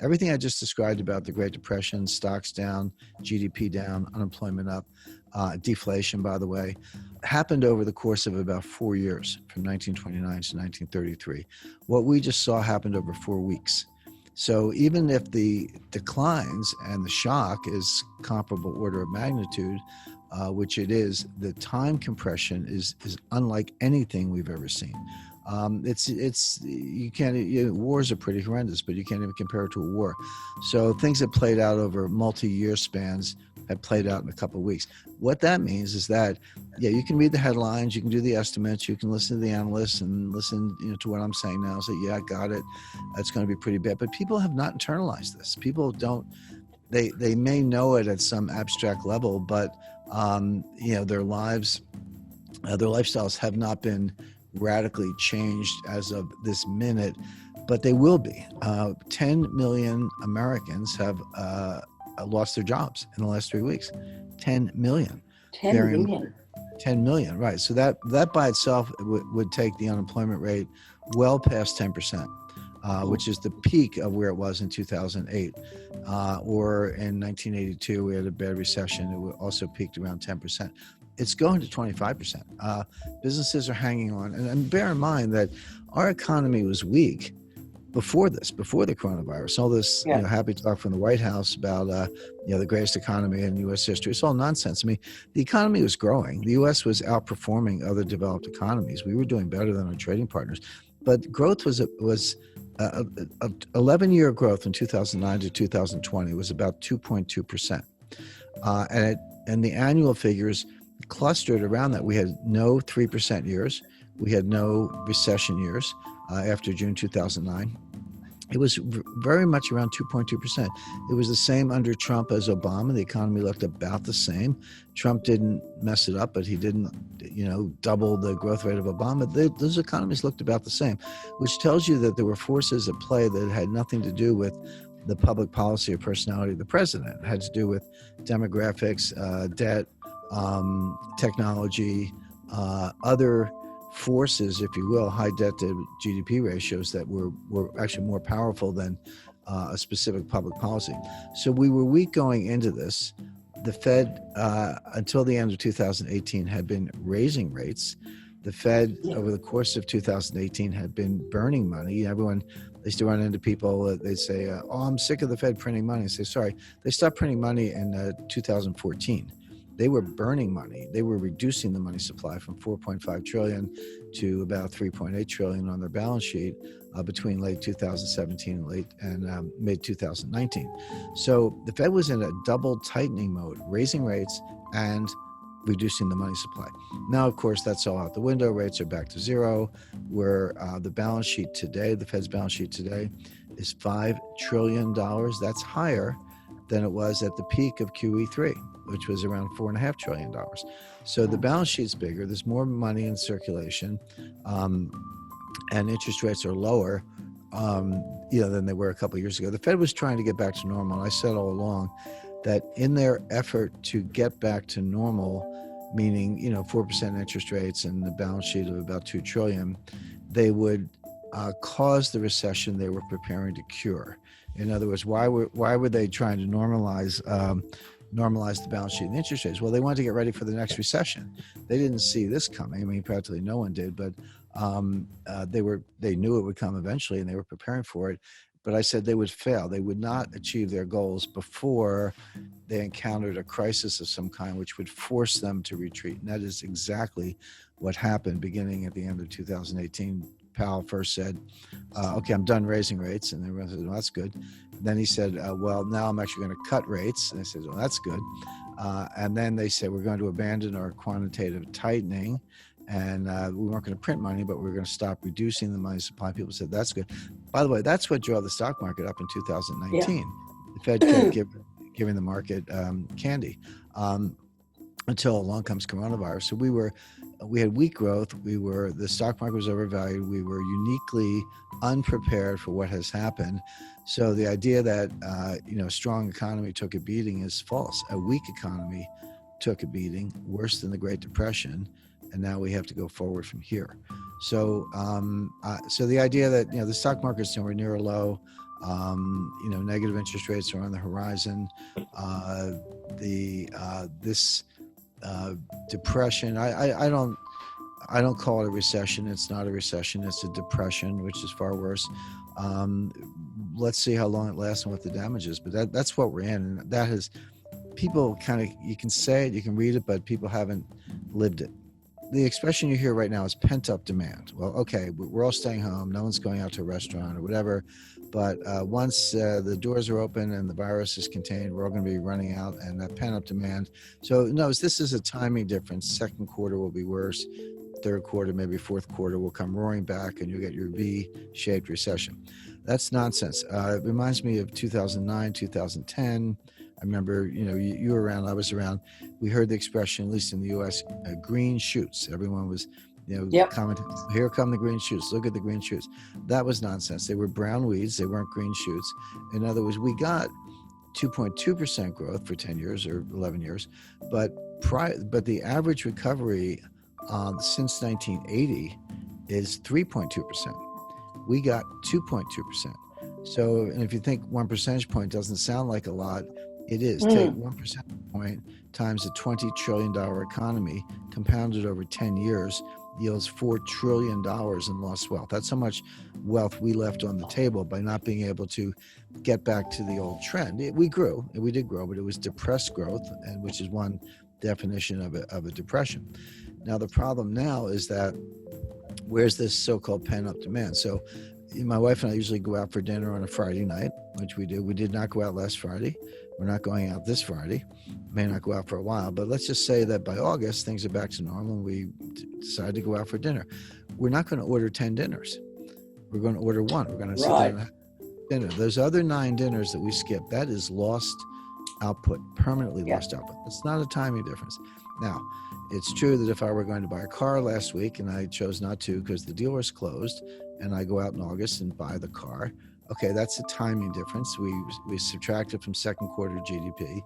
everything I just described about the Great Depression, stocks down, GDP down, unemployment up, deflation, by the way, happened over the course of about 4 years, from 1929 to 1933. What we just saw happened over 4 weeks. So even if the declines and the shock is comparable order of magnitude, which it is, the time compression is unlike anything we've ever seen. You can't, wars are pretty horrendous, but you can't even compare it to a war. So things that played out over multi-year spans have played out in a couple of weeks. What that means is that, you can read the headlines, you can do the estimates, you can listen to the analysts and listen to what I'm saying now. Say, I got it. It's going to be pretty bad. But people have not internalized this. People don't, they may know it at some abstract level, but their lives, their lifestyles have not been radically changed as of this minute, but they will be. 10 million Americans have lost their jobs in the last 3 weeks. 10 million. 10 million. 10 million, right. So that by itself would take the unemployment rate well past 10%, which is the peak of where it was in 2008. Or in 1982, we had a bad recession. It also peaked around 10%. It's going to 25%. Businesses are hanging on. And bear in mind that our economy was weak before the coronavirus. All this happy talk from the White House about the greatest economy in U.S. history. It's all nonsense. I mean, the economy was growing. The U.S. was outperforming other developed economies. We were doing better than our trading partners. But growth was 11-year growth in 2009 to 2020 was about 2.2%. And the annual figures clustered around that. We had no 3% years. We had no recession years after June 2009. It was very much around 2.2%. It was the same under Trump as Obama. The economy looked about the same. Trump didn't mess it up, but he didn't, double the growth rate of Obama. Those economies looked about the same, which tells you that there were forces at play that had nothing to do with the public policy or personality of the president. It had to do with demographics, debt, technology, other forces, if you will, high debt to GDP ratios that were actually more powerful than a specific public policy. So we were weak going into this. The Fed, until the end of 2018, had been raising rates. The Fed, over the course of 2018, had been burning money. Everyone, they used to run into people, they'd say, I'm sick of the Fed printing money. I say, sorry, they stopped printing money in 2014. They were burning money. They were reducing the money supply from 4.5 trillion to about 3.8 trillion on their balance sheet between late 2017 and mid 2019. So the Fed was in a double tightening mode, raising rates and reducing the money supply. Now, of course, that's all out the window. Rates are back to zero. Where the balance sheet today, the Fed's balance sheet today, is $5 trillion. That's higher than it was at the peak of QE3, which was around $4.5 trillion. So the balance sheet's bigger. There's more money in circulation, and interest rates are lower, than they were a couple of years ago. The Fed was trying to get back to normal. And I said all along that in their effort to get back to normal, meaning 4% interest rates and the balance sheet of about $2 trillion, they would cause the recession they were preparing to cure. In other words, why were they trying to normalize the balance sheet and interest rates? Well, they wanted to get ready for the next recession. They didn't see this coming. I mean, practically no one did, but they knew it would come eventually, and they were preparing for it. But I said they would fail. They would not achieve their goals before they encountered a crisis of some kind, which would force them to retreat. And that is exactly what happened beginning at the end of 2018. Powell first said, okay, I'm done raising rates. And everyone said, well, that's good. And then he said, well, now I'm actually going to cut rates. And I said, well, that's good. And then they said, we're going to abandon our quantitative tightening. And we weren't going to print money, but we were going to stop reducing the money supply. People said, that's good. By the way, that's what drove the stock market up in 2019. Yeah. The Fed kept giving the market candy until along comes coronavirus. So we had weak growth. The stock market was overvalued. We were uniquely unprepared for what has happened. So the idea that a strong economy took a beating is false. A weak economy took a beating, worse than the Great Depression, and now we have to go forward from here. So so the idea that the stock market is nowhere near a low, Negative interest rates are on the horizon. This depression, I don't call it a recession. It's not a recession. It's a depression, which is far worse. Let's see how long it lasts and what the damage is. But that's what we're in. And that has people you can say it, you can read it, but people haven't lived it. The expression you hear right now is pent-up demand. Well, okay, we're all staying home. No one's going out to a restaurant or whatever. But once the doors are open and the virus is contained, we're all going to be running out, and that pent-up demand. So no, this is a timing difference. Second quarter will be worse. Third quarter, maybe fourth quarter will come roaring back, and you'll get your V-shaped recession. That's nonsense. It reminds me of 2009, 2010. I remember, you were around, I was around. We heard the expression, at least in the U.S., green shoots. Everyone was, commenting, here come the green shoots. Look at the green shoots. That was nonsense. They were brown weeds. They weren't green shoots. In other words, we got 2.2% growth for 10 years or 11 years, but the average recovery since 1980 is 3.2%. We got 2.2%. So, and if you think 1 percentage point doesn't sound like a lot, it is. Take 1 percentage point times a $20 trillion economy compounded over 10 years yields $4 trillion in lost wealth. That's how much wealth we left on the table by not being able to get back to the old trend. We did grow, but it was depressed growth, and which is one definition of a depression. Now, the problem now is that where's this so-called pent-up demand? So my wife and I usually go out for dinner on a Friday night, which we do. We did not go out last Friday. We're not going out this Friday. May not go out for a while, but let's just say that by August, things are back to normal and we decide to go out for dinner. We're not going to order 10 dinners. We're going to order one. We're going to sit down and have dinner. Those other 9 dinners that we skip, that is lost output, permanently lost output. It's not a timing difference. Now, it's true that if I were going to buy a car last week and I chose not to because the dealer's closed, and I go out in August and buy the car, okay, that's a timing difference. We subtract it from second quarter GDP,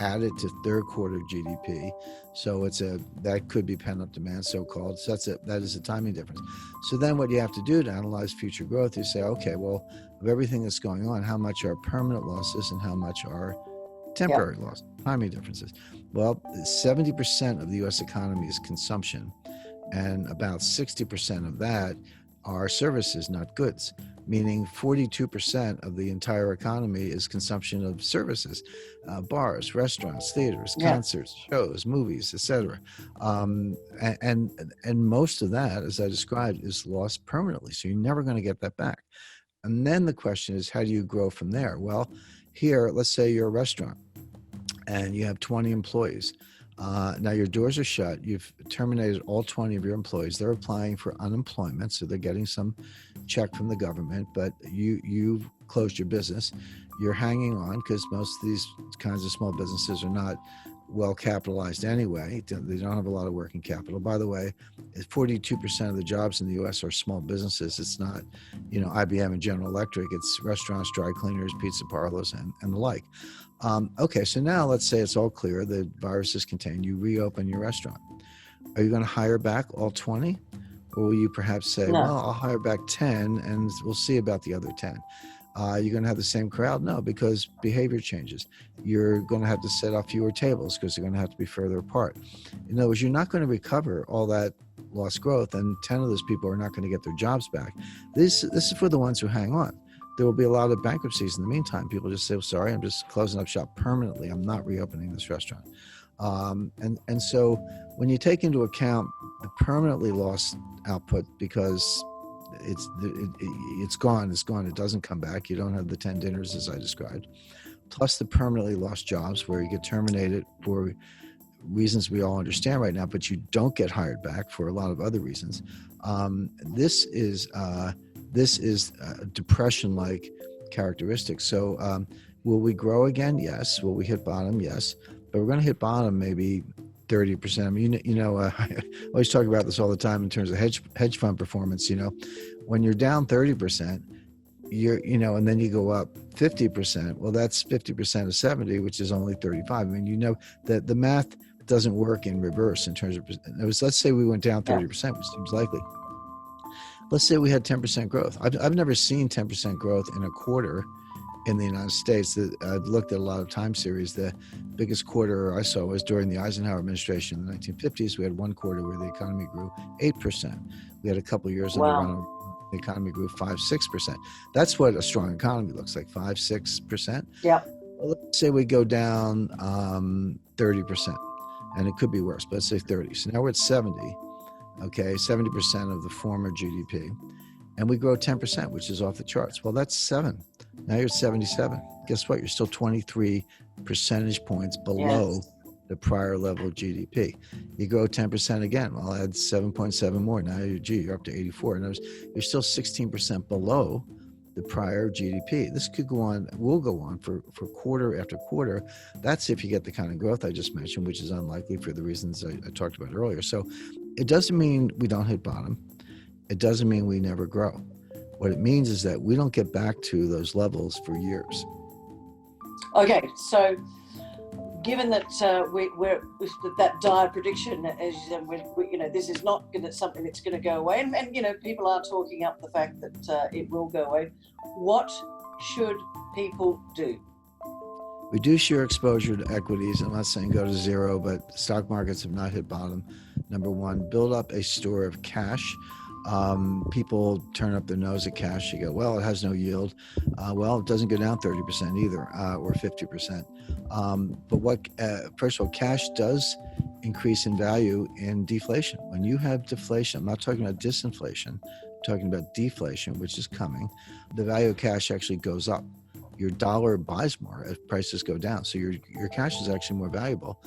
add it to third quarter GDP. So that could be pent-up demand, so-called. So that is a timing difference. So then what you have to do to analyze future growth, you say, okay, well, of everything that's going on, how much are permanent losses and how much are temporary losses, timing differences? Well, 70% of the U.S. economy is consumption, and about 60% of that are services, not goods, meaning 42% of the entire economy is consumption of services, bars, restaurants, theaters, concerts, shows, movies, etc. And most of that, as I described, is lost permanently. So you're never going to get that back. And then the question is, how do you grow from there? Well, here, let's say you're a restaurant and you have 20 employees. Now your doors are shut. You've terminated all 20 of your employees. They're applying for unemployment, so they're getting some check from the government, but you've closed your business. You're hanging on because most of these kinds of small businesses are not well capitalized anyway. They don't have a lot of working capital. By the way, 42% of the jobs in the U.S. are small businesses. It's not, IBM and General Electric. It's restaurants, dry cleaners, pizza parlors, and the like. Okay, so now let's say it's all clear, the virus is contained, you reopen your restaurant. Are you going to hire back all 20? Or will you perhaps say, well, I'll hire back 10 and we'll see about the other 10? You're going to have the same crowd? No, because behavior changes. You're going to have to set up fewer tables because they're going to have to be further apart. In other words, you're not going to recover all that lost growth, and 10 of those people are not going to get their jobs back. This is for the ones who hang on. There will be a lot of bankruptcies in the meantime. People just say, well, sorry, I'm just closing up shop permanently. I'm not reopening this restaurant. And so when you take into account the permanently lost output, because it's gone, it doesn't come back. You don't have the 10 dinners as I described, plus the permanently lost jobs where you get terminated for reasons we all understand right now, but you don't get hired back for a lot of other reasons. This is a depression-like characteristic. So will we grow again? Yes. Will we hit bottom? Yes. But we're going to hit bottom maybe 30%. I mean, I always talk about this all the time in terms of hedge fund performance. When you're down 30%, and then you go up 50%. Well, that's 50% of 70, which is only 35. I mean, that the math doesn't work in reverse in terms of. Let's say we went down 30%, which seems likely. Let's say we had 10% growth. I've never seen 10% growth in a quarter in the United States. I've looked at a lot of time series. The biggest quarter I saw was during the Eisenhower administration in the 1950s. We had one quarter where the economy grew 8%. We had a couple of years under Ronald. The economy grew 5-6%. That's what a strong economy looks like, 5-6%. Yeah. Well, let's say we go down 30%, and it could be worse, but let's say 30. So now we're at 70. Okay, 70% of the former GDP, and we grow 10%, which is off the charts. Well, that's 7. Now you're at 77. Guess what? You're still 23 percentage points below the prior level of GDP. You grow 10% again. Well, add 7.7 more. Now you're up to 84. And you're still 16% below the prior GDP. This could go on, will go on for quarter after quarter. That's if you get the kind of growth I just mentioned, which is unlikely for the reasons I talked about earlier. So it doesn't mean we don't hit bottom. It doesn't mean we never grow. What it means is that we don't get back to those levels for years. Okay, so given that we're that dire prediction, as you said, this is not something that's going to go away, and people are talking up the fact that it will go away. What should people do? Reduce your exposure to equities. I'm not saying go to zero, but stock markets have not hit bottom. Number one, build up a store of cash. People turn up their nose at cash. You go, well, it has no yield. Well, it doesn't go down 30% either, or 50%. But first of all, cash does increase in value in deflation. When you have deflation, I'm not talking about disinflation, I'm talking about deflation, which is coming. The value of cash actually goes up. Your dollar buys more if prices go down. So your cash is actually more valuable